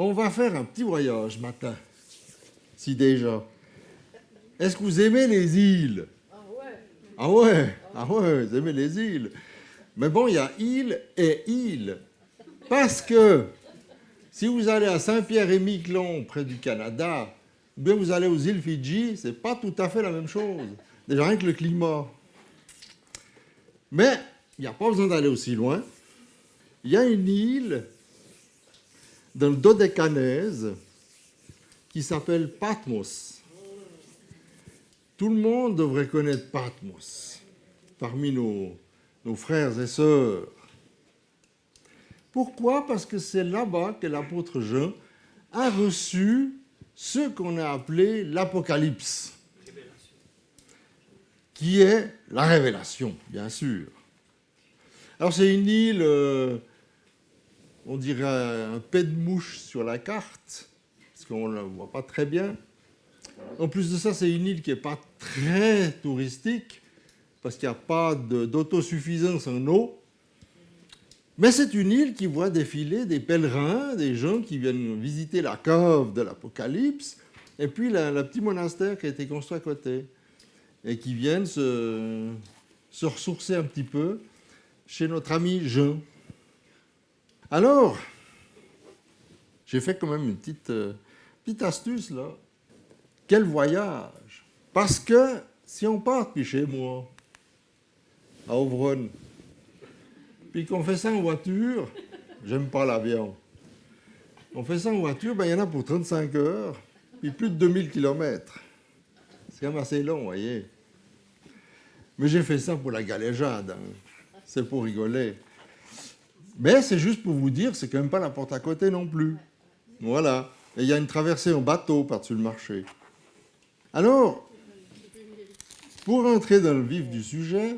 On va faire un petit voyage matin, si déjà. Est-ce que vous aimez les îles? Ah ouais, vous aimez les îles. Mais bon, il y a île et île. Parce que si vous allez à Saint-Pierre-et-Miquelon, près du Canada, ou bien vous allez aux îles Fidji, c'est pas tout à fait la même chose. Déjà rien que le climat. Mais il n'y a pas besoin d'aller aussi loin. Il y a une île dans le Dodécanèse qui s'appelle Patmos. Tout le monde devrait connaître Patmos parmi nos frères et sœurs. Pourquoi? Parce que c'est là-bas que l'apôtre Jean a reçu ce qu'on a appelé l'Apocalypse, qui est la révélation, bien sûr. Alors c'est une île, on dirait un pet de mouche sur la carte, parce qu'on ne la voit pas très bien. En plus de ça, c'est une île qui n'est pas très touristique, parce qu'il n'y a pas d'autosuffisance en eau. Mais c'est une île qui voit défiler des pèlerins, des gens qui viennent visiter la cave de l'Apocalypse, et puis le petit monastère qui a été construit à côté, et qui viennent se ressourcer un petit peu chez notre ami Jean. Alors, j'ai fait quand même une petite astuce, là. Quel voyage! Parce que si on part depuis chez moi, à Auvronne, puis qu'on fait ça en voiture, j'aime pas l'avion. On fait ça en voiture, ben, il y en a pour 35 heures, puis plus de 2000 km. C'est quand même assez long, vous voyez. Mais j'ai fait ça pour la galéjade, hein. C'est pour rigoler. Mais c'est juste pour vous dire, c'est quand même pas la porte à côté non plus. Voilà. Et il y a une traversée en bateau par-dessus le marché. Alors, pour entrer dans le vif du sujet,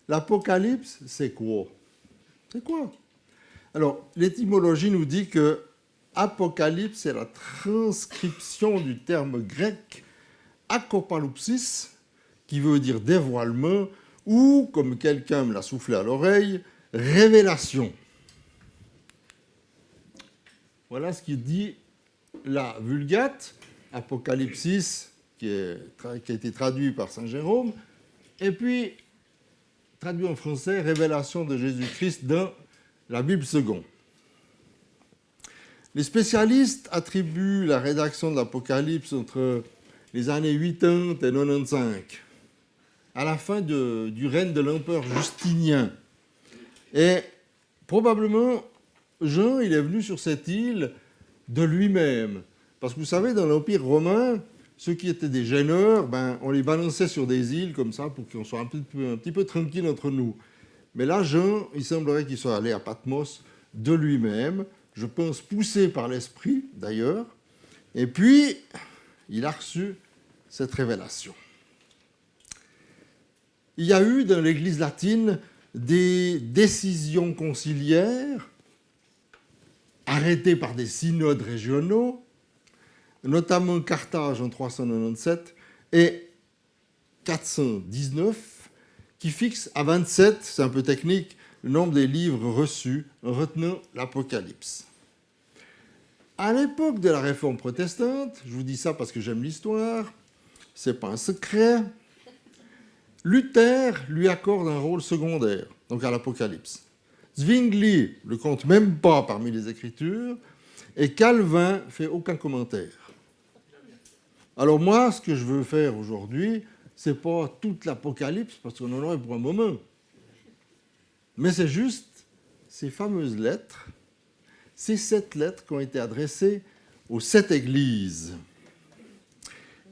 l'Apocalypse, c'est quoi? C'est quoi? Alors, l'étymologie nous dit que Apocalypse, c'est la transcription du terme grec akopaloupsis, qui veut dire dévoilement, ou, comme quelqu'un me l'a soufflé à l'oreille, révélation. Voilà ce qu'il dit la Vulgate, Apocalypsis, qui a été traduit par Saint Jérôme, et puis traduit en français, Révélation de Jésus-Christ dans la Bible seconde. Les spécialistes attribuent la rédaction de l'Apocalypse entre les années 80 et 95, à la fin du règne de l'empereur Justinien. Et probablement, Jean, il est venu sur cette île de lui-même. Parce que vous savez, dans l'Empire romain, ceux qui étaient des gêneurs, ben, on les balançait sur des îles comme ça pour qu'on soit un petit peu tranquille entre nous. Mais là, Jean, il semblerait qu'il soit allé à Patmos de lui-même, je pense poussé par l'Esprit d'ailleurs, et puis il a reçu cette révélation. Il y a eu dans l'Église latine des décisions conciliaires arrêtées par des synodes régionaux, notamment Carthage en 397 et 419, qui fixent à 27, c'est un peu technique, le nombre des livres reçus en retenant l'Apocalypse. À l'époque de la Réforme protestante, je vous dis ça parce que j'aime l'histoire, c'est pas un secret, Luther lui accorde un rôle secondaire, donc à l'Apocalypse. Zwingli le compte même pas parmi les Écritures, et Calvin fait aucun commentaire. Alors moi, ce que je veux faire aujourd'hui, c'est pas toute l'Apocalypse, parce qu'on en aurait pour un moment. Mais c'est juste ces fameuses lettres, ces 7 lettres qui ont été adressées aux 7 églises.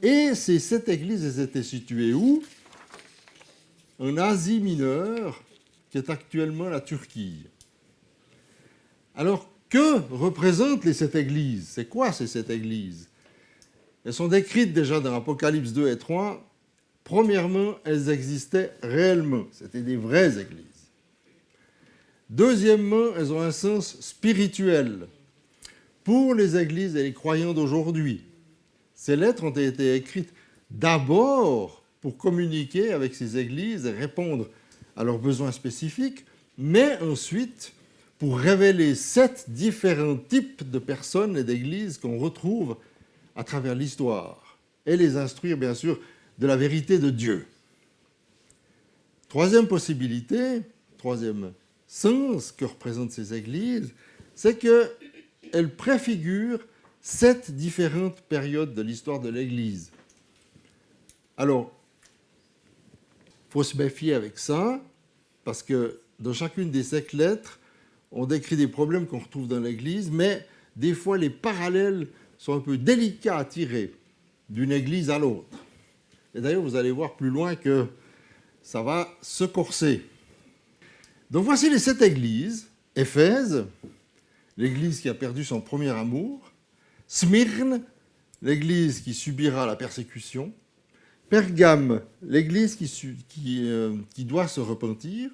Et ces 7 églises, elles étaient situées où? En Asie mineure, qui est actuellement la Turquie. Alors, que représentent les 7 églises? C'est quoi ces 7 églises? Elles sont décrites déjà dans Apocalypse 2 et 3. Premièrement, elles existaient réellement. C'était des vraies églises. Deuxièmement, elles ont un sens spirituel pour les églises et les croyants d'aujourd'hui. Ces lettres ont été écrites d'abord pour communiquer avec ces églises et répondre à leurs besoins spécifiques, mais ensuite pour révéler 7 différents types de personnes et d'églises qu'on retrouve à travers l'histoire et les instruire, bien sûr, de la vérité de Dieu. Troisième possibilité, troisième sens que représentent ces églises, c'est qu'elles préfigurent 7 différentes périodes de l'histoire de l'Église. Alors, il faut se méfier avec ça, parce que dans chacune des 7 lettres, on décrit des problèmes qu'on retrouve dans l'Église, mais des fois, les parallèles sont un peu délicats à tirer d'une Église à l'autre. Et d'ailleurs, vous allez voir plus loin que ça va se corser. Donc voici les 7 églises. Éphèse, l'église qui a perdu son premier amour. Smyrne, l'église qui subira la persécution. Pergame, l'église qui doit se repentir.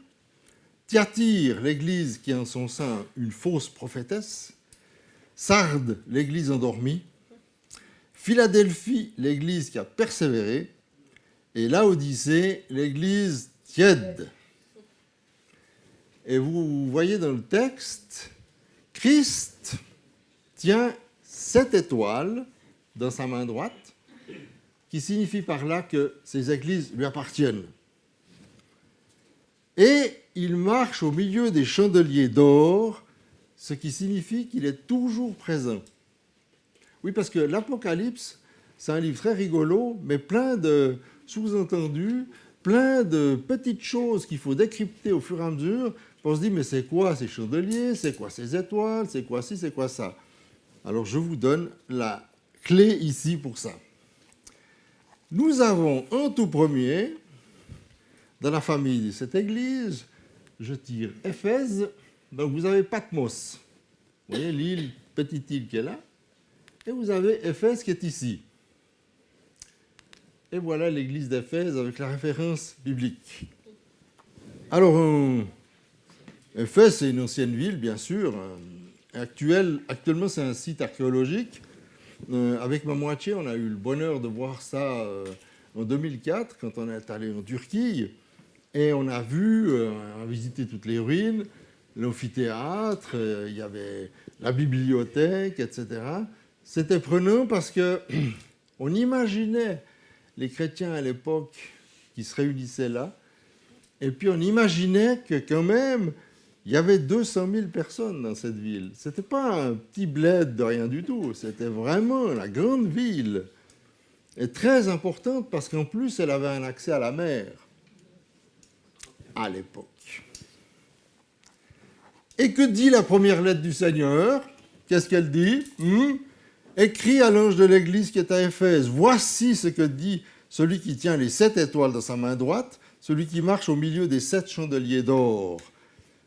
Thyatire, l'église qui a en son sein une fausse prophétesse. Sardes, l'église endormie. Philadelphie, l'église qui a persévéré. Et Laodicée, l'église tiède. Et vous voyez dans le texte, Christ tient 7 étoiles dans sa main droite, qui signifie par là que ces églises lui appartiennent. Et il marche au milieu des chandeliers d'or, ce qui signifie qu'il est toujours présent. Oui, parce que l'Apocalypse, c'est un livre très rigolo, mais plein de sous-entendus, plein de petites choses qu'il faut décrypter au fur et à mesure. On se dit, mais c'est quoi ces chandeliers? C'est quoi ces étoiles? C'est quoi ci? C'est quoi ça? Alors, je vous donne la clé ici pour ça. Nous avons en tout premier, dans la famille de cette église, je tire Éphèse, donc vous avez Patmos. Vous voyez l'île, petite île qui est là. Et vous avez Éphèse qui est ici. Et voilà l'église d'Éphèse avec la référence biblique. Alors, Éphèse, c'est une ancienne ville, bien sûr. Actuellement, c'est un site archéologique. Avec ma moitié, on a eu le bonheur de voir ça en 2004, quand on est allé en Turquie. Et on a vu, on a visité toutes les ruines, l'amphithéâtre, il y avait la bibliothèque, etc. C'était prenant parce qu'on imaginait les chrétiens à l'époque qui se réunissaient là, et puis on imaginait que quand même, il y avait 200 000 personnes dans cette ville. Ce n'était pas un petit bled de rien du tout, c'était vraiment la grande ville. Et très importante parce qu'en plus, elle avait un accès à la mer à l'époque. Et que dit la première lettre du Seigneur? Qu'est-ce qu'elle dit? Écrit à l'ange de l'église qui est à Éphèse, voici ce que dit celui qui tient les 7 étoiles dans sa main droite, celui qui marche au milieu des 7 chandeliers d'or.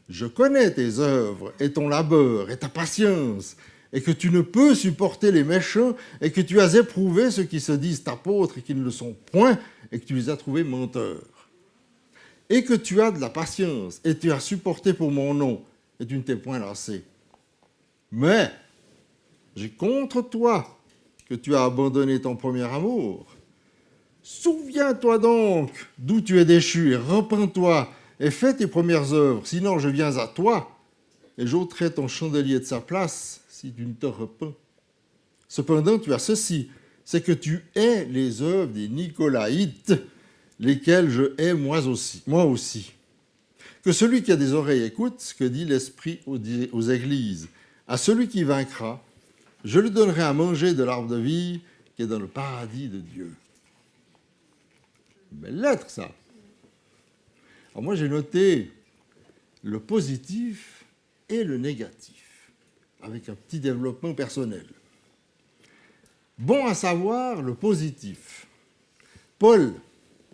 Je connais tes œuvres et ton labeur et ta patience, et que tu ne peux supporter les méchants, et que tu as éprouvé ceux qui se disent apôtres et qui ne le sont point, et que tu les as trouvés menteurs. Et que tu as de la patience, et tu as supporté pour mon nom, et tu ne t'es point lassé. Mais j'ai contre toi que tu as abandonné ton premier amour. Souviens-toi donc d'où tu es déchu, et repens-toi, et fais tes premières œuvres, sinon je viens à toi, et j'ôterai ton chandelier de sa place, si tu ne te repens. Cependant, tu as ceci, c'est que tu hais les œuvres des Nicolaïtes, lesquelles je hais moi aussi. Que celui qui a des oreilles écoute ce que dit l'Esprit aux églises. À celui qui vaincra, je lui donnerai à manger de l'arbre de vie qui est dans le paradis de Dieu. Belle lettre, ça. Alors moi, j'ai noté le positif et le négatif, avec un petit développement personnel. Bon à savoir le positif. Paul,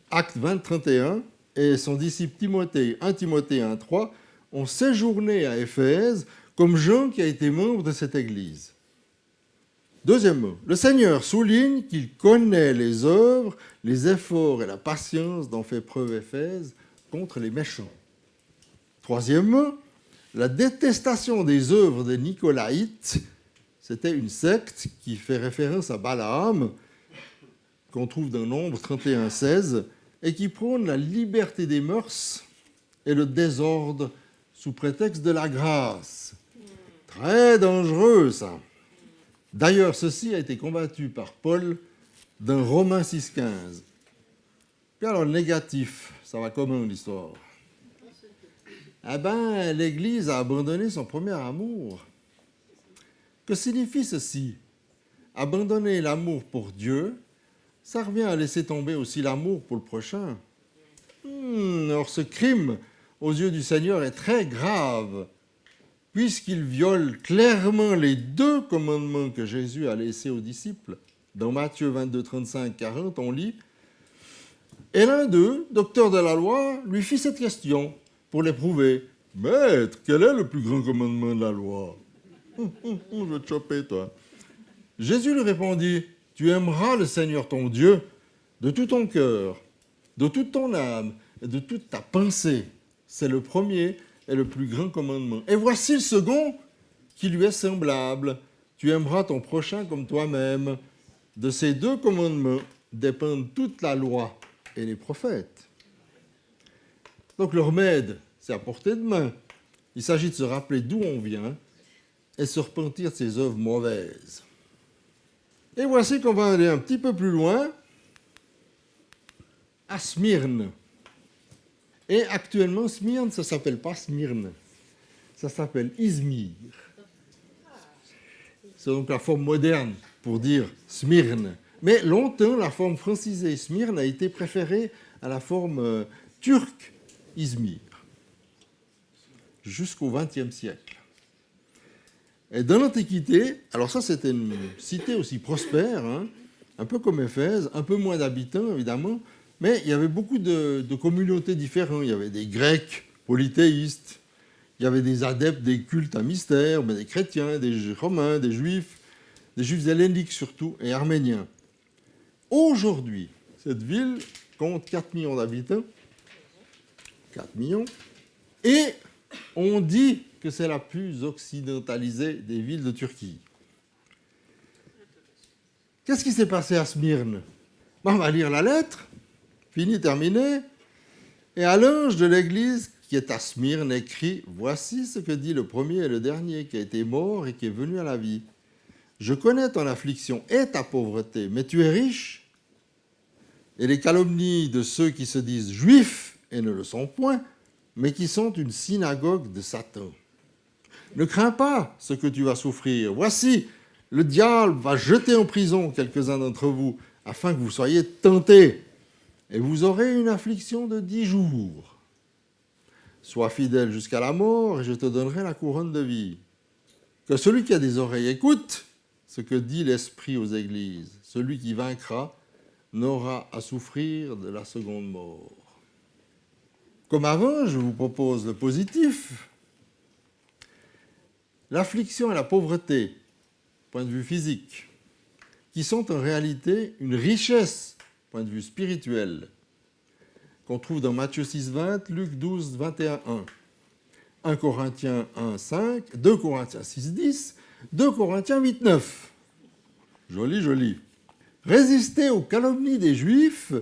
acte 20, 31, et son disciple Timothée, 1 Timothée 1, 3, ont séjourné à Éphèse comme Jean qui a été membre de cette église. Deuxièmement, le Seigneur souligne qu'il connaît les œuvres, les efforts et la patience dont fait preuve Éphèse contre les méchants. Troisièmement, la détestation des œuvres des Nicolaïtes, c'était une secte qui fait référence à Balaam, qu'on trouve dans Nombres 31, 16, et qui prône la liberté des mœurs et le désordre sous prétexte de la grâce. Très dangereux, ça. D'ailleurs, ceci a été combattu par Paul dans Romains 6,15. Puis alors, le négatif, ça va comment l'histoire? Eh bien, l'Église a abandonné son premier amour. Que signifie ceci? Abandonner l'amour pour Dieu, ça revient à laisser tomber aussi l'amour pour le prochain. Or, ce crime, aux yeux du Seigneur, est très grave, puisqu'il viole clairement les deux commandements que Jésus a laissés aux disciples. Dans Matthieu 22, 35, 40, on lit « Et l'un d'eux, docteur de la loi, lui fit cette question pour l'éprouver. « Maître, quel est le plus grand commandement de la loi ?»« Je vais te choper, toi. » Jésus lui répondit « Tu aimeras le Seigneur ton Dieu de tout ton cœur, de toute ton âme et de toute ta pensée. C'est le premier et le plus grand commandement. Et voici le second qui lui est semblable. Tu aimeras ton prochain comme toi-même. De ces deux commandements dépendent toute la loi et les prophètes. » Donc le remède, c'est à portée de main. Il s'agit de se rappeler d'où on vient et se repentir de ses œuvres mauvaises. Et voici qu'on va aller un petit peu plus loin, à Smyrne. Et actuellement, Smyrne, ça ne s'appelle pas Smyrne, ça s'appelle Izmir. C'est donc la forme moderne pour dire Smyrne. Mais longtemps, la forme francisée Smyrne a été préférée à la forme turque Izmir, jusqu'au XXe siècle. Et dans l'Antiquité, alors ça c'était une cité aussi prospère, hein, un peu comme Éphèse, un peu moins d'habitants évidemment, mais il y avait beaucoup de communautés différentes. Il y avait des Grecs polythéistes, il y avait des adeptes des cultes à mystère, des chrétiens, des Romains, des Juifs helléniques surtout, et arméniens. Aujourd'hui, cette ville compte 4 millions d'habitants, 4 millions, et on dit que c'est la plus occidentalisée des villes de Turquie. Qu'est-ce qui s'est passé à Smyrne? On va lire la lettre, fini, terminé. Et à l'ange de l'église qui est à Smyrne écrit « Voici ce que dit le premier et le dernier qui a été mort et qui est venu à la vie. Je connais ton affliction et ta pauvreté, mais tu es riche. Et les calomnies de ceux qui se disent juifs et ne le sont point, mais qui sont une synagogue de Satan. Ne crains pas ce que tu vas souffrir. Voici, le diable va jeter en prison quelques-uns d'entre vous, afin que vous soyez tentés, et vous aurez une affliction de 10 jours. Sois fidèle jusqu'à la mort, et je te donnerai la couronne de vie. Que celui qui a des oreilles écoute ce que dit l'Esprit aux églises. Celui qui vaincra n'aura à souffrir de la seconde mort. » Comme avant, je vous propose le positif. L'affliction et la pauvreté, point de vue physique, qui sont en réalité une richesse, point de vue spirituel, qu'on trouve dans Matthieu 6,20, Luc 12, 21, 1 Corinthiens 1, 5, 2 Corinthiens 6, 10, 2 Corinthiens 8, 9. Joli, joli. Résister aux calomnies des Juifs,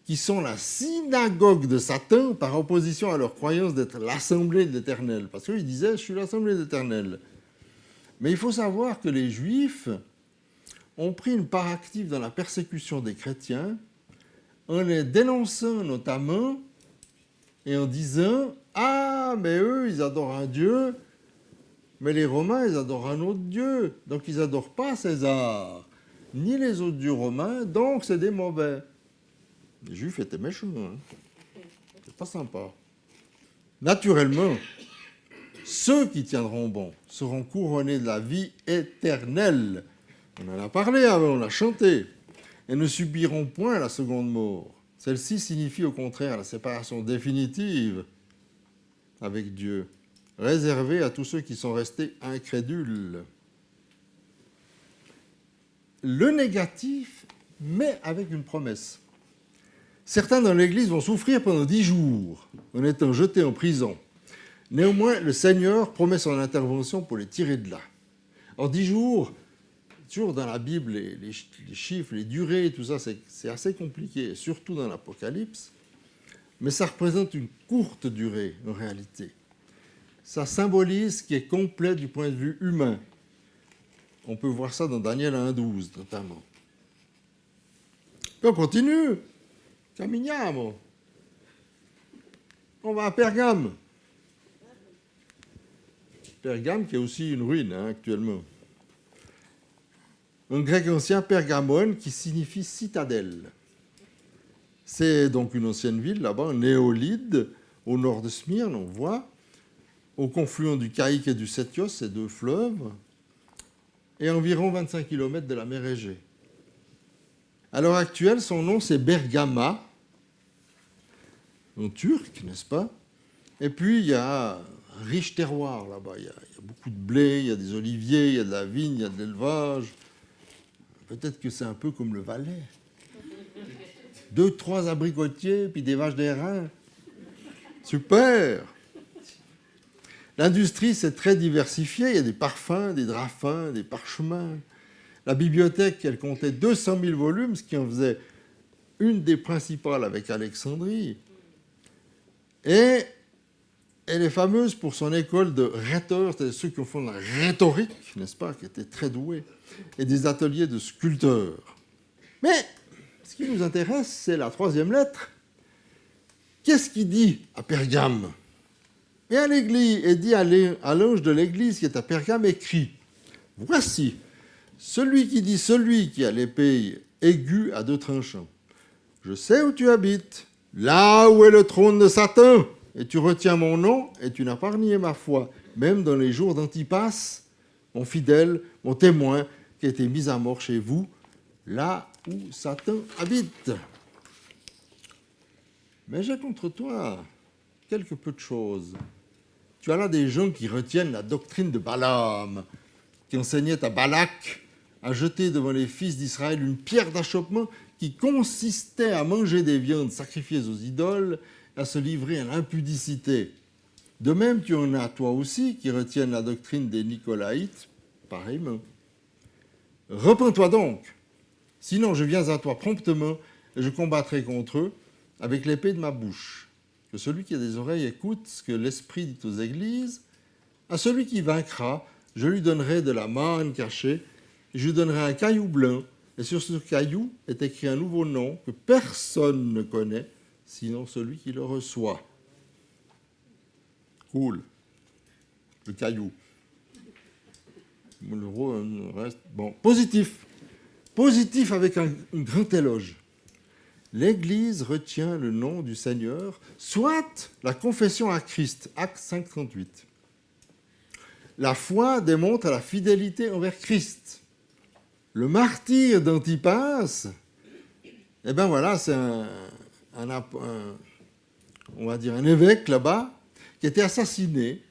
qui sont la synagogue de Satan, par opposition à leur croyance d'être l'assemblée de l'Éternel. Parce qu'ils disaient, je suis l'assemblée de l'Éternel. Mais il faut savoir que les Juifs ont pris une part active dans la persécution des chrétiens, en les dénonçant notamment, et en disant, ah, mais eux, ils adorent un Dieu, mais les Romains, ils adorent un autre Dieu. Donc, ils n'adorent pas César, ni les autres dieux romains, donc c'est des mauvais. Les Juifs étaient méchants, hein. C'est pas sympa. Naturellement, ceux qui tiendront bon seront couronnés de la vie éternelle. On en a parlé avant, on l'a chanté. Et ne subiront point la seconde mort. Celle-ci signifie au contraire la séparation définitive avec Dieu, réservée à tous ceux qui sont restés incrédules. Le négatif, mais avec une promesse. Certains dans l'Église vont souffrir pendant 10 jours en étant jetés en prison. Néanmoins, le Seigneur promet son intervention pour les tirer de là. En 10 jours, toujours dans la Bible, les chiffres, les durées, tout ça, c'est assez compliqué, surtout dans l'Apocalypse, mais ça représente une courte durée en réalité. ça symbolise ce qui est complet du point de vue humain. On peut voir ça dans Daniel 1,12 notamment. Puis on continue. Camminiamo. On va à Pergame. Pergame qui est aussi une ruine actuellement. Un grec ancien, Pergamon, qui signifie citadelle. C'est donc une ancienne ville là-bas, Néolide, au nord de Smyrne, on voit, au confluent du Caïque et du Sétios, ces deux fleuves, et environ 25 km de la mer Égée. À l'heure actuelle, son nom c'est Bergama, en turc, n'est-ce pas? Et puis il y a un riche terroir là-bas, il y a beaucoup de blé, il y a des oliviers, il y a de la vigne, il y a de l'élevage. Peut-être que c'est un peu comme le Valais. 2-3 abricotiers, puis des vaches d'airain. Super! L'industrie, c'est très diversifié. Il y a des parfums, des draps fins, des parchemins. La bibliothèque, elle comptait 200 000 volumes, ce qui en faisait une des principales avec Alexandrie. Et elle est fameuse pour son école de rhéteurs, c'est-à-dire ceux qui font de la rhétorique, n'est-ce pas, qui étaient très doués, et des ateliers de sculpteurs. Mais ce qui nous intéresse, c'est la troisième lettre. Qu'est-ce qu'il dit à Pergame? Et à l'église, et dit à l'ange de l'église qui est à Pergame, écrit: voici, celui qui a l'épée aiguë à 2 tranchants. Je sais où tu habites, là où est le trône de Satan, et tu retiens mon nom, et tu n'as pas renié ma foi, même dans les jours d'Antipas, mon fidèle, mon témoin, qui a été mis à mort chez vous, là où Satan habite. Mais j'ai contre toi quelque peu de choses. Tu as là des gens qui retiennent la doctrine de Balaam, qui enseignait à Balak à jeter devant les fils d'Israël une pierre d'achoppement qui consistait à manger des viandes sacrifiées aux idoles et à se livrer à l'impudicité. De même, tu en as toi aussi qui retiennent la doctrine des Nicolaïtes, pareillement. Repens-toi donc, sinon je viens à toi promptement et je combattrai contre eux avec l'épée de ma bouche. Que celui qui a des oreilles écoute ce que l'Esprit dit aux églises. À celui qui vaincra, je lui donnerai de la manne cachée, et je lui donnerai un caillou blanc, et sur ce caillou est écrit un nouveau nom que personne ne connaît, sinon celui qui le reçoit. Cool. Le caillou. Le reste, bon. Positif. Positif avec un grand éloge. L'Église retient le nom du Seigneur, soit la confession à Christ, Actes 5,38. La foi démontre la fidélité envers Christ. Le martyr d'Antipas, eh bien voilà, c'est on va dire un évêque là-bas qui était assassiné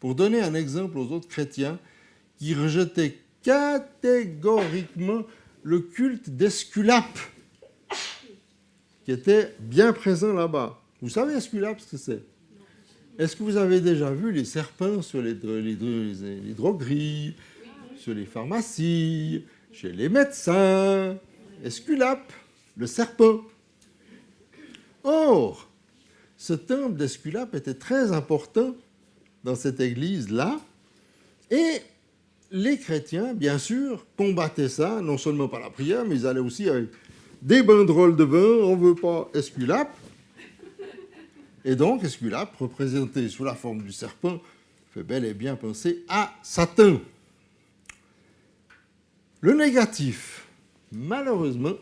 pour donner un exemple aux autres chrétiens qui rejetaient catégoriquement le culte d'Esculape, qui était bien présent là-bas. Vous savez Esculape ce que c'est? Est-ce que vous avez déjà vu les serpents sur les drogueries, sur les pharmacies, chez les médecins? Esculape, le serpent. Or, ce temple d'Esculape était très important dans cette église-là, et les chrétiens, bien sûr, combattaient ça, non seulement par la prière, mais ils allaient aussi avec des banderoles de vin, on ne veut pas Esculape. Et donc, Esculape, représenté sous la forme du serpent, fait bel et bien penser à Satan. Le négatif, malheureusement,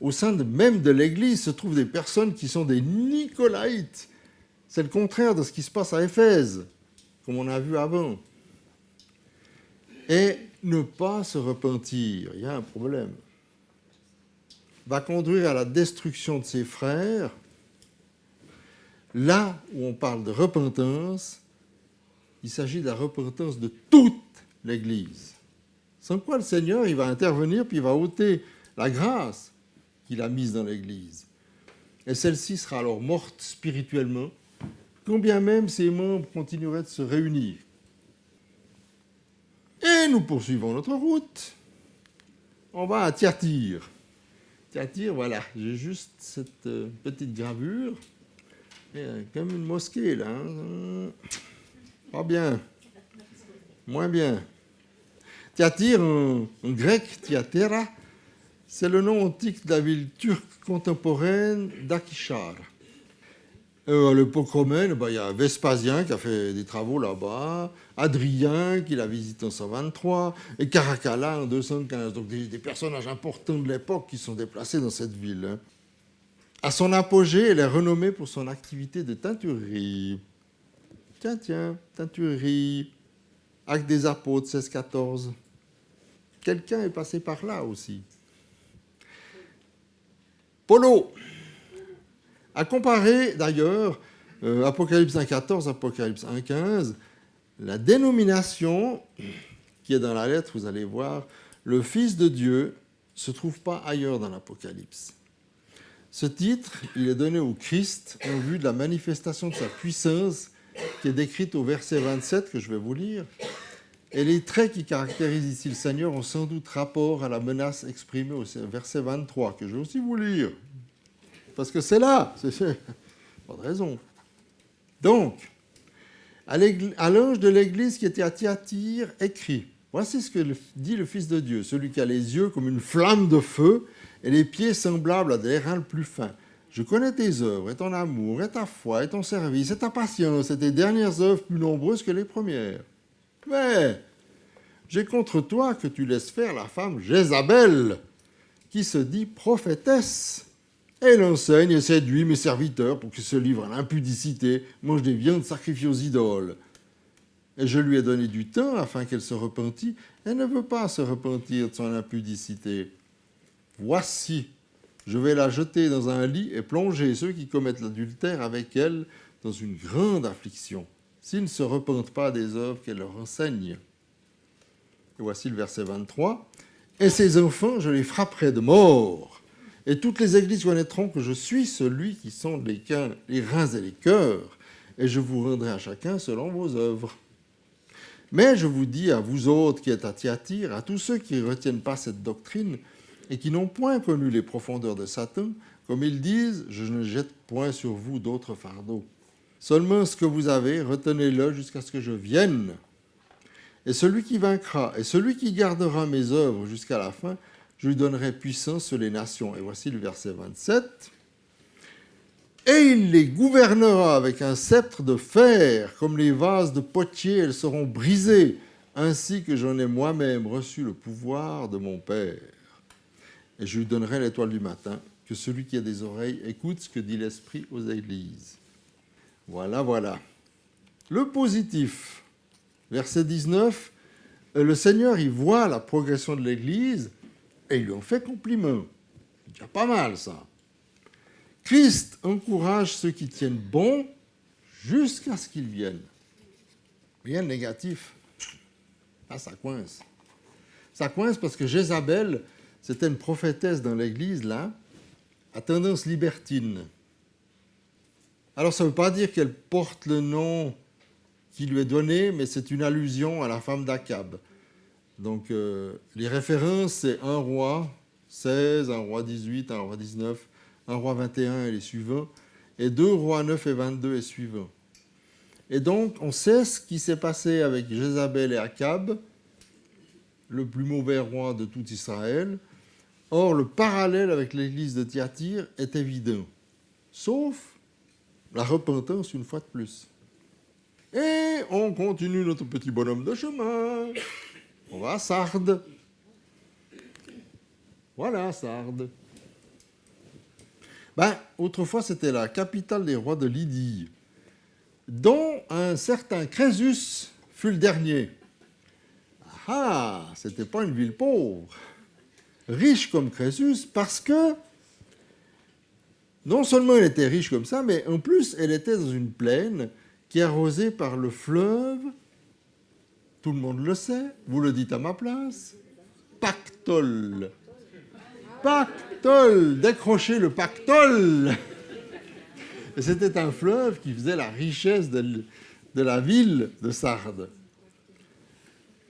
au sein même de l'Église se trouvent des personnes qui sont des Nicolaïtes. C'est le contraire de ce qui se passe à Éphèse, comme on a vu avant. Et ne pas se repentir, il y a un problème, va conduire à la destruction de ses frères. Là où on parle de repentance, il s'agit de la repentance de toute l'Église. Sans quoi le Seigneur, il va intervenir puis il va ôter la grâce qu'il a mise dans l'Église. Et celle-ci sera alors morte spirituellement, quand bien même ses membres continueraient de se réunir. Et nous poursuivons notre route. On va à Thyatire. Thyatire, voilà, j'ai juste cette petite gravure. Et, comme une mosquée, là. Pas bien. Moins bien. Thyatire, en grec, Thyatira, c'est le nom antique de la ville turque contemporaine d'Akhichar. À l'époque romaine, il y a Vespasien qui a fait des travaux là-bas, Adrien qui l'a visité en 123, et Caracalla en 215. Donc des personnages importants de l'époque qui sont déplacés dans cette ville. À son apogée, elle est renommée pour son activité de teinturerie. Tiens, teinturerie, Acte des Apôtres, 16-14. Quelqu'un est passé par là aussi. Polo. À comparer d'ailleurs, Apocalypse 1.14, Apocalypse 1.15, la dénomination qui est dans la lettre, vous allez voir, le Fils de Dieu ne se trouve pas ailleurs dans l'Apocalypse. Ce titre, il est donné au Christ en vue de la manifestation de sa puissance qui est décrite au verset 27 que je vais vous lire. Et les traits qui caractérisent ici le Seigneur ont sans doute rapport à la menace exprimée au verset 23 que je vais aussi vous lire. Parce que c'est là, pas de raison. Donc, à l'ange de l'église qui était à Thyatire, écrit, voici ce que dit le Fils de Dieu, celui qui a les yeux comme une flamme de feu et les pieds semblables à des reins le plus fins. Je connais tes œuvres, et ton amour, et ta foi, et ton service, et ta patience, et tes dernières œuvres plus nombreuses que les premières. Mais j'ai contre toi que tu laisses faire la femme Jézabel, qui se dit prophétesse. Elle enseigne et séduit mes serviteurs pour qu'ils se livrent à l'impudicité, mangent des viandes sacrifiées aux idoles. Et je lui ai donné du temps afin qu'elle se repentît. Elle ne veut pas se repentir de son impudicité. Voici, je vais la jeter dans un lit et plonger ceux qui commettent l'adultère avec elle dans une grande affliction, s'ils ne se repentent pas des œuvres qu'elle leur enseigne. Et voici le verset 23. Et ces enfants, je les frapperai de mort. Et toutes les églises connaîtront que je suis celui qui sonde les reins et les cœurs, et je vous rendrai à chacun selon vos œuvres. Mais je vous dis à vous autres qui êtes à Thyatire, à tous ceux qui ne retiennent pas cette doctrine et qui n'ont point connu les profondeurs de Satan, comme ils disent, je ne jette point sur vous d'autres fardeaux. Seulement ce que vous avez, retenez-le jusqu'à ce que je vienne. Et celui qui vaincra et celui qui gardera mes œuvres jusqu'à la fin, je lui donnerai puissance sur les nations. Et voici le verset 27. Et il les gouvernera avec un sceptre de fer, comme les vases de potier, elles seront brisées, ainsi que j'en ai moi-même reçu le pouvoir de mon Père. Et je lui donnerai l'étoile du matin, que celui qui a des oreilles écoute ce que dit l'Esprit aux églises. Voilà, voilà. Le positif, verset 19, le Seigneur, il voit la progression de l'Église, et ils lui ont fait compliment. C'est déjà pas mal, ça. Christ encourage ceux qui tiennent bon jusqu'à ce qu'ils viennent. Rien de négatif. Ah, ça coince. Ça coince parce que Jézabel, c'était une prophétesse dans l'Église, là, à tendance libertine. Alors, ça ne veut pas dire qu'elle porte le nom qui lui est donné, mais c'est une allusion à la femme d'Akab. Donc, les références, c'est 1 roi 16, 1 roi 18, 1 roi 19, 1 roi 21 et les suivants, et 2 rois 9 et 22 et suivants. Et donc, on sait ce qui s'est passé avec Jézabel et Akab, le plus mauvais roi de tout Israël. Or, le parallèle avec l'église de Thyatire est évident, sauf la repentance une fois de plus. Et on continue notre petit bonhomme de chemin. On va à Sardes. Voilà, Sardes. Autrefois, c'était la capitale des rois de Lydie, dont un certain Crésus fut le dernier. Ah, c'était pas une ville pauvre. Riche comme Crésus, parce que non seulement elle était riche comme ça, mais en plus, elle était dans une plaine qui est arrosée par le fleuve. Tout le monde le sait, vous le dites à ma place. Pactole. Pactole, décrochez le pactole. Et c'était un fleuve qui faisait la richesse de la ville de Sardes.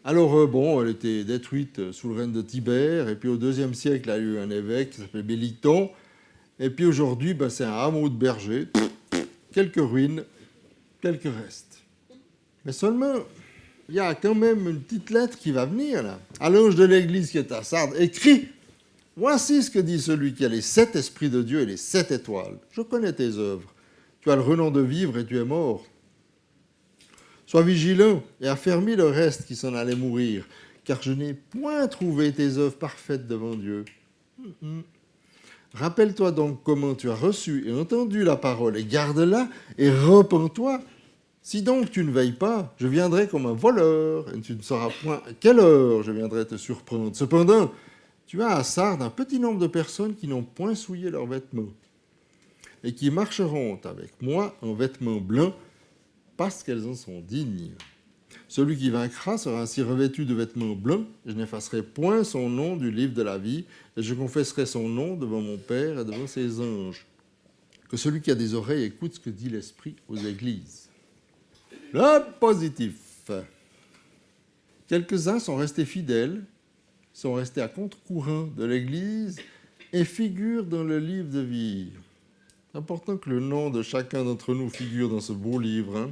Alors, elle était détruite sous le règne de Tibère, et puis au IIe siècle, il y a eu un évêque qui s'appelait Méliton, et puis aujourd'hui, c'est un hameau de berger, quelques ruines, quelques restes. Mais seulement, il y a quand même une petite lettre qui va venir, là. À l'ange de l'église qui est à Sardes, écrit: voici ce que dit celui qui a les 7 esprits de Dieu et les 7 étoiles. Je connais tes œuvres. Tu as le renom de vivre et tu es mort. Sois vigilant et affermis le reste qui s'en allait mourir, car je n'ai point trouvé tes œuvres parfaites devant Dieu. Rappelle-toi donc comment tu as reçu et entendu la parole, et garde-la, et repens-toi. Si donc tu ne veilles pas, je viendrai comme un voleur, et tu ne sauras point à quelle heure je viendrai te surprendre. Cependant, tu as à Sardes un petit nombre de personnes qui n'ont point souillé leurs vêtements, et qui marcheront avec moi en vêtements blancs, parce qu'elles en sont dignes. Celui qui vaincra sera ainsi revêtu de vêtements blancs, et je n'effacerai point son nom du livre de la vie, et je confesserai son nom devant mon Père et devant ses anges. Que celui qui a des oreilles écoute ce que dit l'Esprit aux églises. Le positif. Quelques-uns sont restés fidèles, sont restés à contre-courant de l'Église et figurent dans le livre de vie. C'est important que le nom de chacun d'entre nous figure dans ce beau livre.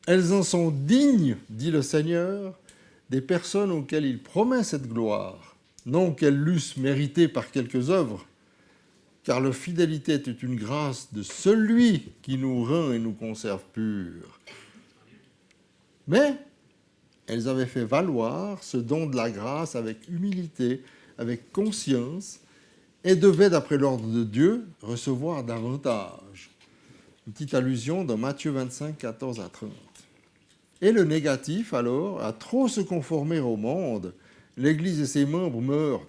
Elles en sont dignes, dit le Seigneur, des personnes auxquelles il promet cette gloire, non qu'elles l'eussent méritée par quelques œuvres, car leur fidélité est une grâce de celui qui nous rend et nous conserve purs. Mais elles avaient fait valoir ce don de la grâce avec humilité, avec conscience, et devaient, d'après l'ordre de Dieu, recevoir davantage. Une petite allusion dans Matthieu 25, 14 à 30. Et le négatif, alors, à trop se conformer au monde, l'Église et ses membres meurent.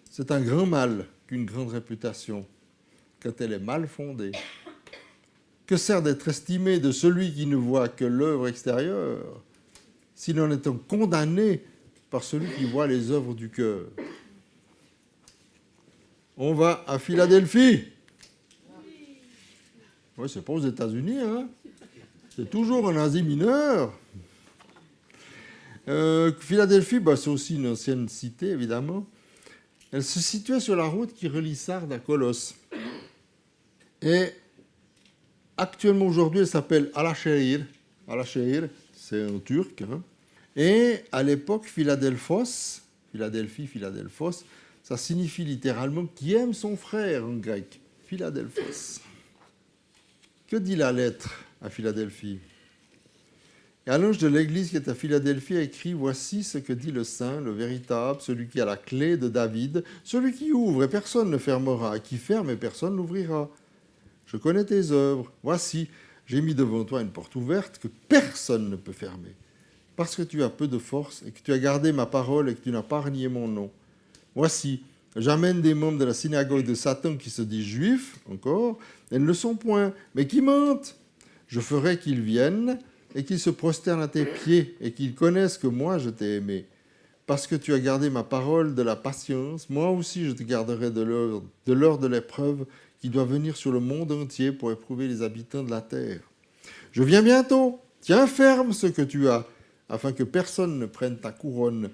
C'est un grand mal qu'une grande réputation, quand elle est mal fondée. Que sert d'être estimé de celui qui ne voit que l'œuvre extérieure, si l'on est condamné par celui qui voit les œuvres du cœur? On va à Philadelphie. Oui, c'est pas aux États-Unis, hein. C'est toujours en Asie mineure. Philadelphie, c'est aussi une ancienne cité, évidemment. Elle se situait sur la route qui relie Sardes à Colosse. Et actuellement, aujourd'hui, elle s'appelle Alaşehir. Alaşehir, c'est en turc. Hein. Et à l'époque, Philadelphos, ça signifie littéralement « qui aime son frère » en grec. Philadelphos. Que dit la lettre à Philadelphie? Et à l'ange de l'église qui est à Philadelphie écrit: voici ce que dit le Saint, le véritable, celui qui a la clé de David, celui qui ouvre et personne ne fermera, qui ferme et personne n'ouvrira. Je connais tes œuvres. Voici, j'ai mis devant toi une porte ouverte que personne ne peut fermer. Parce que tu as peu de force et que tu as gardé ma parole et que tu n'as pas renié mon nom. Voici, j'amène des membres de la synagogue de Satan qui se disent juifs, encore, et ne le sont point, mais qui mentent. Je ferai qu'ils viennent et qu'ils se prosternent à tes pieds et qu'ils connaissent que moi je t'ai aimé. Parce que tu as gardé ma parole de la patience, moi aussi je te garderai de l'heure de l'épreuve qui doit venir sur le monde entier pour éprouver les habitants de la terre. Je viens bientôt, tiens ferme ce que tu as, afin que personne ne prenne ta couronne.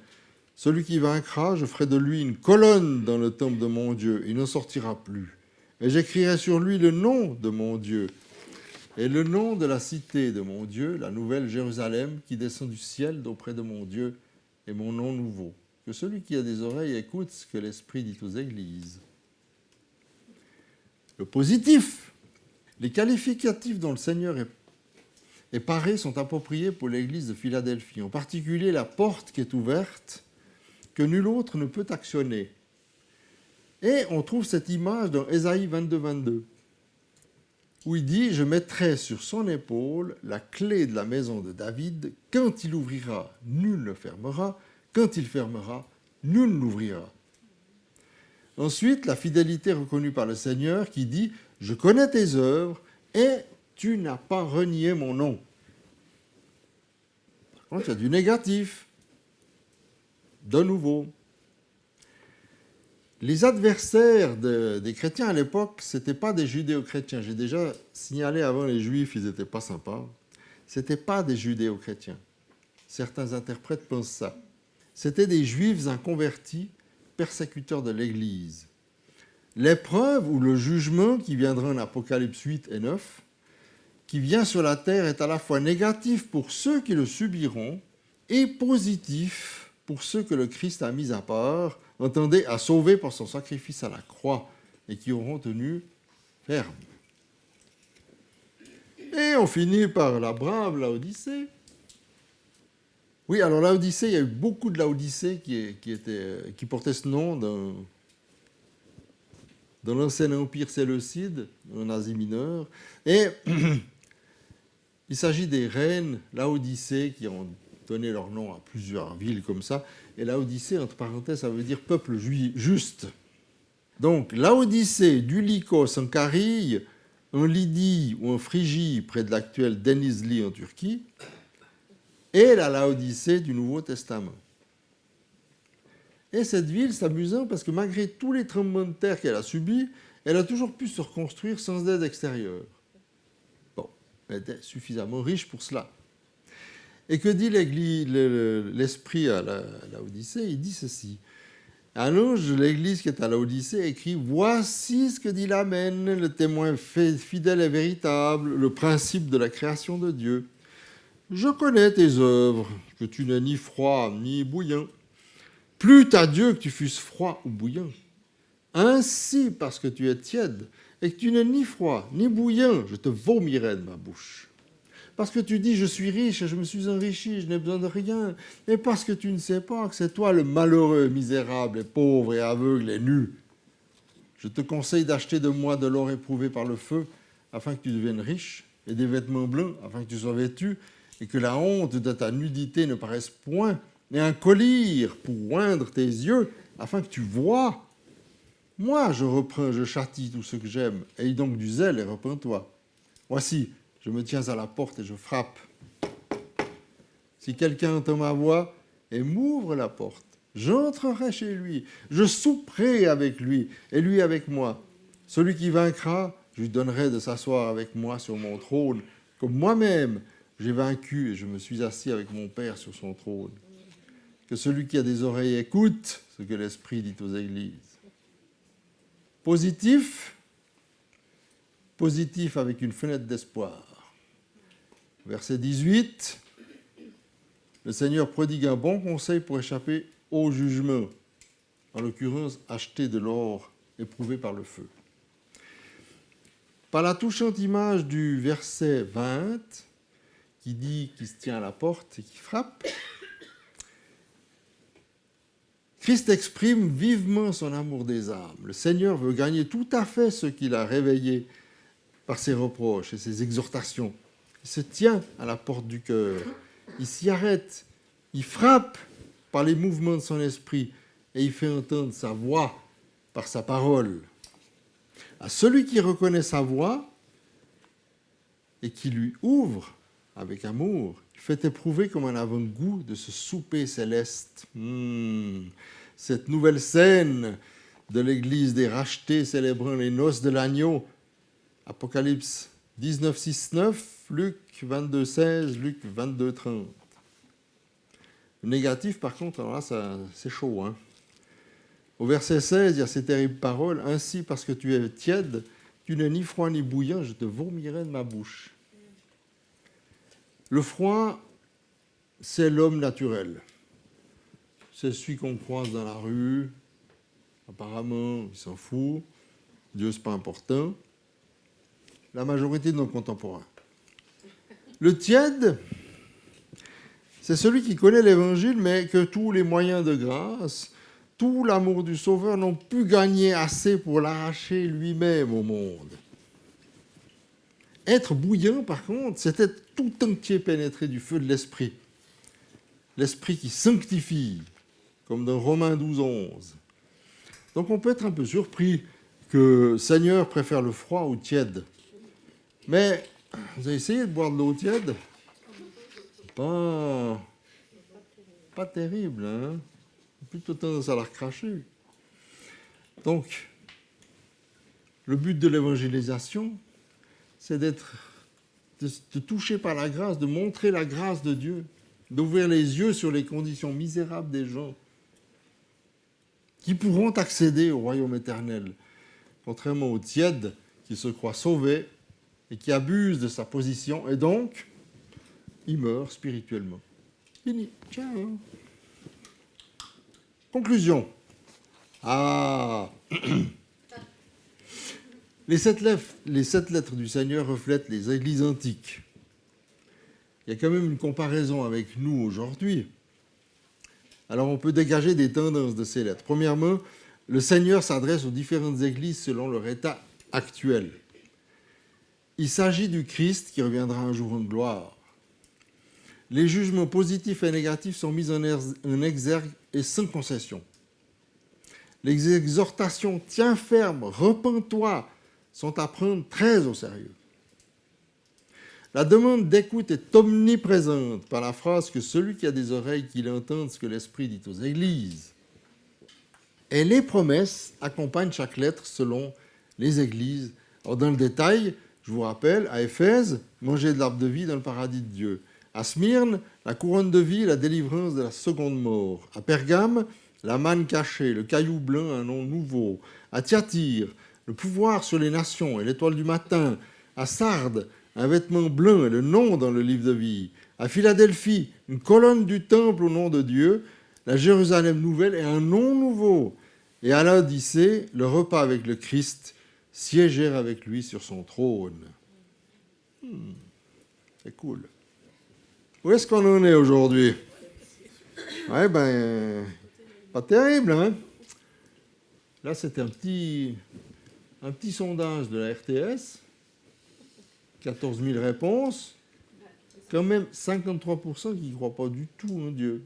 Celui qui vaincra, je ferai de lui une colonne dans le temple de mon Dieu, il n'en sortira plus. Et j'écrirai sur lui le nom de mon Dieu, et le nom de la cité de mon Dieu, la nouvelle Jérusalem, qui descend du ciel d'auprès de mon Dieu, et mon nom nouveau. Que celui qui a des oreilles écoute ce que l'Esprit dit aux églises. Le positif. Les qualificatifs dont le Seigneur est paré sont appropriés pour l'église de Philadelphie, en particulier la porte qui est ouverte, que nul autre ne peut actionner. Et on trouve cette image dans Ésaïe 22, 22. Où il dit « Je mettrai sur son épaule la clé de la maison de David. Quand il ouvrira, nul ne fermera. Quand il fermera, nul n'ouvrira. » Ensuite, la fidélité reconnue par le Seigneur qui dit « Je connais tes œuvres et tu n'as pas renié mon nom. » Par contre, il y a du négatif. De nouveau. Les adversaires des chrétiens à l'époque, ce n'étaient pas des judéo-chrétiens. J'ai déjà signalé avant, les juifs, ils n'étaient pas sympas. Ce n'étaient pas des judéo-chrétiens. Certains interprètes pensent ça. C'étaient des juifs inconvertis, persécuteurs de l'Église. L'épreuve ou le jugement qui viendra en Apocalypse 8 et 9 qui vient sur la terre est à la fois négatif pour ceux qui le subiront et positif pour ceux que le Christ a mis à part, entendez, à sauver par son sacrifice à la croix, et qui auront tenu ferme. Et on finit par la brave Laodicée. Oui, alors Laodicée, il y a eu beaucoup de Laodicée qui portaient ce nom dans l'ancien empire séleucide, en Asie mineure. Et il s'agit des reines Laodicée qui ont donné leur nom à plusieurs villes comme ça. Et Laodicée, entre parenthèses, ça veut dire peuple juste. Donc, Laodicée du Lycos en Carie, en Lydie ou en Phrygie, près de l'actuelle Denizli en Turquie, et la Laodicée du Nouveau Testament. Et cette ville, c'est amusant parce que malgré tous les tremblements de terre qu'elle a subis, elle a toujours pu se reconstruire sans aide extérieure. Bon, elle était suffisamment riche pour cela. Et que dit l'Esprit à Laodicée? Il dit ceci. Un ange de l'Église qui est à Laodicée écrit « Voici ce que dit l'Amen, le témoin fidèle et véritable, le principe de la création de Dieu. Je connais tes œuvres, que tu n'es ni froid ni bouillant. Plût à Dieu que tu fusses froid ou bouillant. Ainsi, parce que tu es tiède et que tu n'es ni froid ni bouillant, je te vomirai de ma bouche. Parce que tu dis, je suis riche, je me suis enrichi, je n'ai besoin de rien. Et parce que tu ne sais pas que c'est toi le malheureux, misérable, et pauvre, et aveugle, et nu. Je te conseille d'acheter de moi de l'or éprouvé par le feu, afin que tu deviennes riche, et des vêtements blancs, afin que tu sois vêtu, et que la honte de ta nudité ne paraisse point, et un collier pour oindre tes yeux, afin que tu vois. Moi, je reprends, je châtie tout ce que j'aime, aie donc du zèle et repens-toi. Voici, je me tiens à la porte et je frappe. Si quelqu'un entend ma voix et m'ouvre la porte, j'entrerai chez lui, je souperai avec lui et lui avec moi. Celui qui vaincra, je lui donnerai de s'asseoir avec moi sur mon trône, comme moi-même j'ai vaincu et je me suis assis avec mon Père sur son trône. Que celui qui a des oreilles écoute ce que l'Esprit dit aux églises. Positif avec une fenêtre d'espoir. Verset 18, le Seigneur prodigue un bon conseil pour échapper au jugement, en l'occurrence acheter de l'or éprouvé par le feu. Par la touchante image du verset 20, qui dit qu'il se tient à la porte et qui frappe, Christ exprime vivement son amour des âmes. Le Seigneur veut gagner tout à fait ce qu'il a réveillé par ses reproches et ses exhortations. Il se tient à la porte du cœur, il s'y arrête, il frappe par les mouvements de son esprit et il fait entendre sa voix par sa parole. À celui qui reconnaît sa voix et qui lui ouvre avec amour, il fait éprouver comme un avant-goût de ce souper céleste. Cette nouvelle scène de l'église des rachetés célébrant les noces de l'agneau, Apocalypse 19, 6, 9, Luc 22, 16, Luc 22, 30. Le négatif, par contre, alors là, c'est chaud. Hein. Au verset 16, il y a ces terribles paroles. « Ainsi, parce que tu es tiède, tu n'es ni froid ni bouillant, je te vomirai de ma bouche. » Le froid, c'est l'homme naturel. C'est celui qu'on croise dans la rue. Apparemment, il s'en fout. Dieu, c'est pas important. La majorité de nos contemporains. Le tiède, c'est celui qui connaît l'Évangile, mais que tous les moyens de grâce, tout l'amour du Sauveur n'ont pu gagner assez pour l'arracher lui-même au monde. Être bouillant, par contre, c'est être tout entier pénétré du feu de l'Esprit. L'Esprit qui sanctifie, comme dans Romains 12, 11. Donc on peut être un peu surpris que le Seigneur préfère le froid au tiède. Mais vous avez essayé de boire de l'eau tiède? Pas terrible, hein? Plutôt tendance à la recracher. Donc, le but de l'évangélisation, c'est de toucher par la grâce, de montrer la grâce de Dieu, d'ouvrir les yeux sur les conditions misérables des gens qui pourront accéder au royaume éternel, contrairement aux tièdes qui se croient sauvés et qui abuse de sa position, et donc, il meurt spirituellement. Fini. Ciao. Conclusion. Ah. Les sept lettres du Seigneur reflètent les églises antiques. Il y a quand même une comparaison avec nous aujourd'hui. Alors on peut dégager des tendances de ces lettres. Premièrement, le Seigneur s'adresse aux différentes églises selon leur état actuel. Il s'agit du Christ qui reviendra un jour en gloire. Les jugements positifs et négatifs sont mis en exergue et sans concession. Les exhortations « tiens ferme, repens-toi » sont à prendre très au sérieux. La demande d'écoute est omniprésente par la phrase que celui qui a des oreilles qu'il entende ce que l'Esprit dit aux églises. Et les promesses accompagnent chaque lettre selon les églises. Alors dans le détail, je vous rappelle, à Éphèse, manger de l'arbre de vie dans le paradis de Dieu. À Smyrne, la couronne de vie, la délivrance de la seconde mort. À Pergame, la manne cachée, le caillou blanc, un nom nouveau. À Thyatire, le pouvoir sur les nations et l'étoile du matin. À Sardes, un vêtement blanc et le nom dans le livre de vie. À Philadelphie, une colonne du temple au nom de Dieu. La Jérusalem nouvelle et un nom nouveau. Et à l'Odyssée, le repas avec le Christ, siéger avec lui sur son trône. C'est cool. Où est-ce qu'on en est aujourd'hui? Ouais, pas terrible, hein? Là, c'était un petit sondage de la RTS. 14 000 réponses. Quand même 53% qui ne croient pas du tout en Dieu.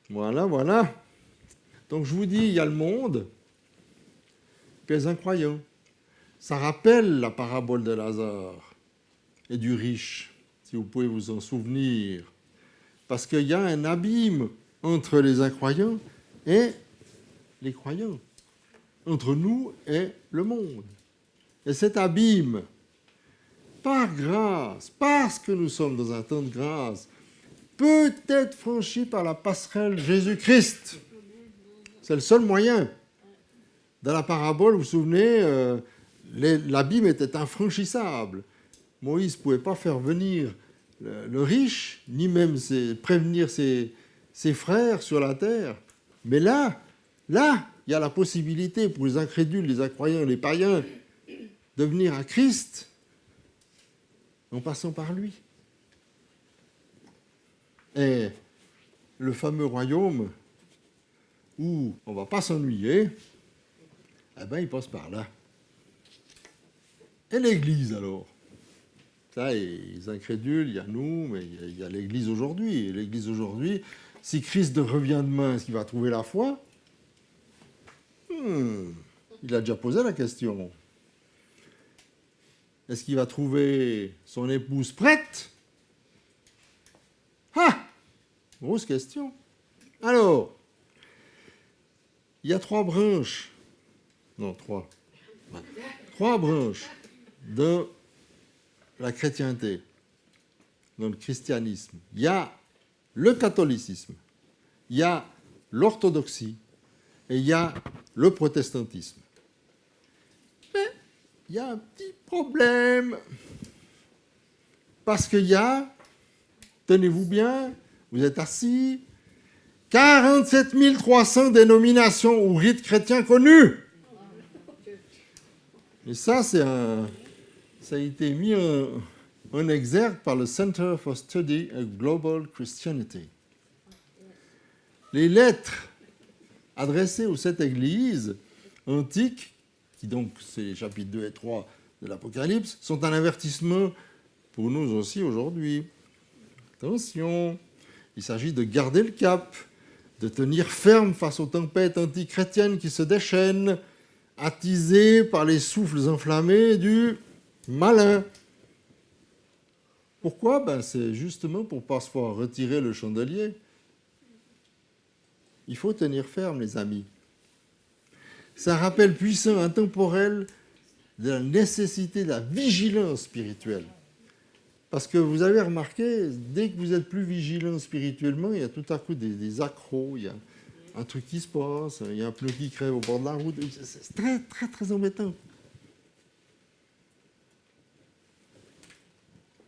Voilà. Donc, je vous dis, il y a le monde, puis les incroyants. Ça rappelle la parabole de Lazare et du riche, si vous pouvez vous en souvenir. Parce qu'il y a un abîme entre les incroyants et les croyants, entre nous et le monde. Et cet abîme, par grâce, parce que nous sommes dans un temps de grâce, peut être franchi par la passerelle Jésus-Christ. C'est le seul moyen. Dans la parabole, vous vous souvenez, l'abîme était infranchissable. Moïse ne pouvait pas faire venir le riche, ni même prévenir ses frères sur la terre. Mais là, il y a la possibilité pour les incrédules, les incroyants, les païens, de venir à Christ en passant par lui. Et le fameux royaume où on ne va pas s'ennuyer, il passe par là. Et l'Église, alors? Ça, les incrédules, il y a nous, mais il y a l'Église aujourd'hui. Et l'Église aujourd'hui, si Christ revient demain, est-ce qu'il va trouver la foi? Il a déjà posé la question. Est-ce qu'il va trouver son épouse prête? Grosse question. Alors, il y a trois branches dans la chrétienté, dans le christianisme. Il y a le catholicisme, il y a l'orthodoxie et il y a le protestantisme. Mais il y a un petit problème. Parce qu'il y a, tenez-vous bien, vous êtes assis, 47 300 dénominations ou rites chrétiens connus. Et ça, ça a été mis en exergue par le Center for Study of Global Christianity. Les lettres adressées aux 7 églises antiques, qui donc, c'est les chapitres 2 et 3 de l'Apocalypse, sont un avertissement pour nous aussi aujourd'hui. Attention, il s'agit de garder le cap, de tenir ferme face aux tempêtes antichrétiennes qui se déchaînent, attisées par les souffles enflammés du malin. Pourquoi? C'est justement pour ne pas se faire retirer le chandelier. Il faut tenir ferme, les amis. C'est un rappel puissant, intemporel, de la nécessité de la vigilance spirituelle. Parce que vous avez remarqué, dès que vous êtes plus vigilant spirituellement, il y a tout à coup des accros, il y a un truc qui se passe, il y a un pneu qui crève au bord de la route. C'est très, très, très embêtant.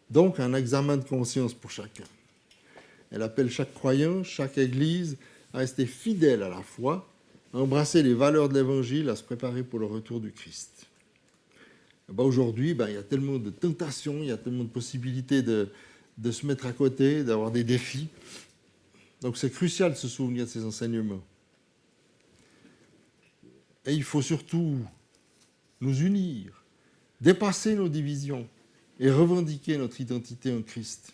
Donc un examen de conscience pour chacun. Elle appelle chaque croyant, chaque église à rester fidèle à la foi, à embrasser les valeurs de l'Évangile, à se préparer pour le retour du Christ. Aujourd'hui, il y a tellement de tentations, il y a tellement de possibilités de se mettre à côté, d'avoir des défis. Donc c'est crucial de se souvenir de ces enseignements. Et il faut surtout nous unir, dépasser nos divisions et revendiquer notre identité en Christ.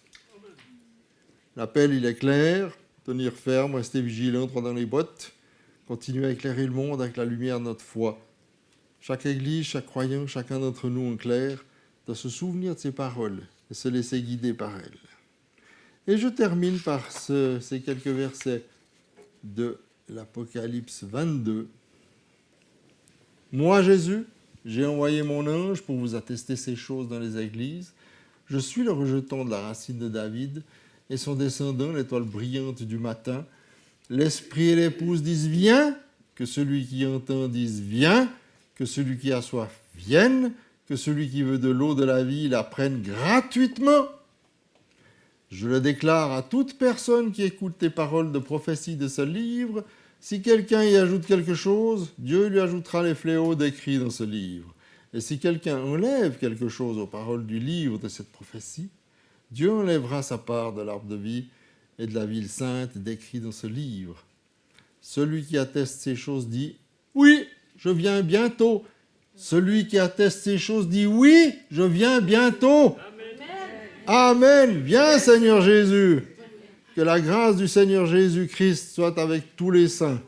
L'appel, il est clair, tenir ferme, rester vigilant, droit dans les bottes, continuer à éclairer le monde avec la lumière de notre foi. Chaque église, chaque croyant, chacun d'entre nous en clair, doit se souvenir de ces paroles et se laisser guider par elles. Et je termine par ces quelques versets de l'Apocalypse 22. « Moi, Jésus, j'ai envoyé mon ange pour vous attester ces choses dans les églises. Je suis le rejeton de la racine de David et son descendant, l'étoile brillante du matin. L'esprit et l'épouse disent « Viens », que celui qui entend dise « Viens », que celui qui a soif vienne, que celui qui veut de l'eau de la vie la prenne gratuitement. Je le déclare à toute personne qui écoute les paroles de prophétie de ce livre. Si quelqu'un y ajoute quelque chose, Dieu lui ajoutera les fléaux décrits dans ce livre. Et si quelqu'un enlève quelque chose aux paroles du livre de cette prophétie, Dieu enlèvera sa part de l'arbre de vie et de la ville sainte décrite dans ce livre. Celui qui atteste ces choses dit « Oui, je viens bientôt ». Celui qui atteste ces choses dit « Oui, je viens bientôt ». Amen. Viens, Seigneur Jésus. Que la grâce du Seigneur Jésus-Christ soit avec tous les saints.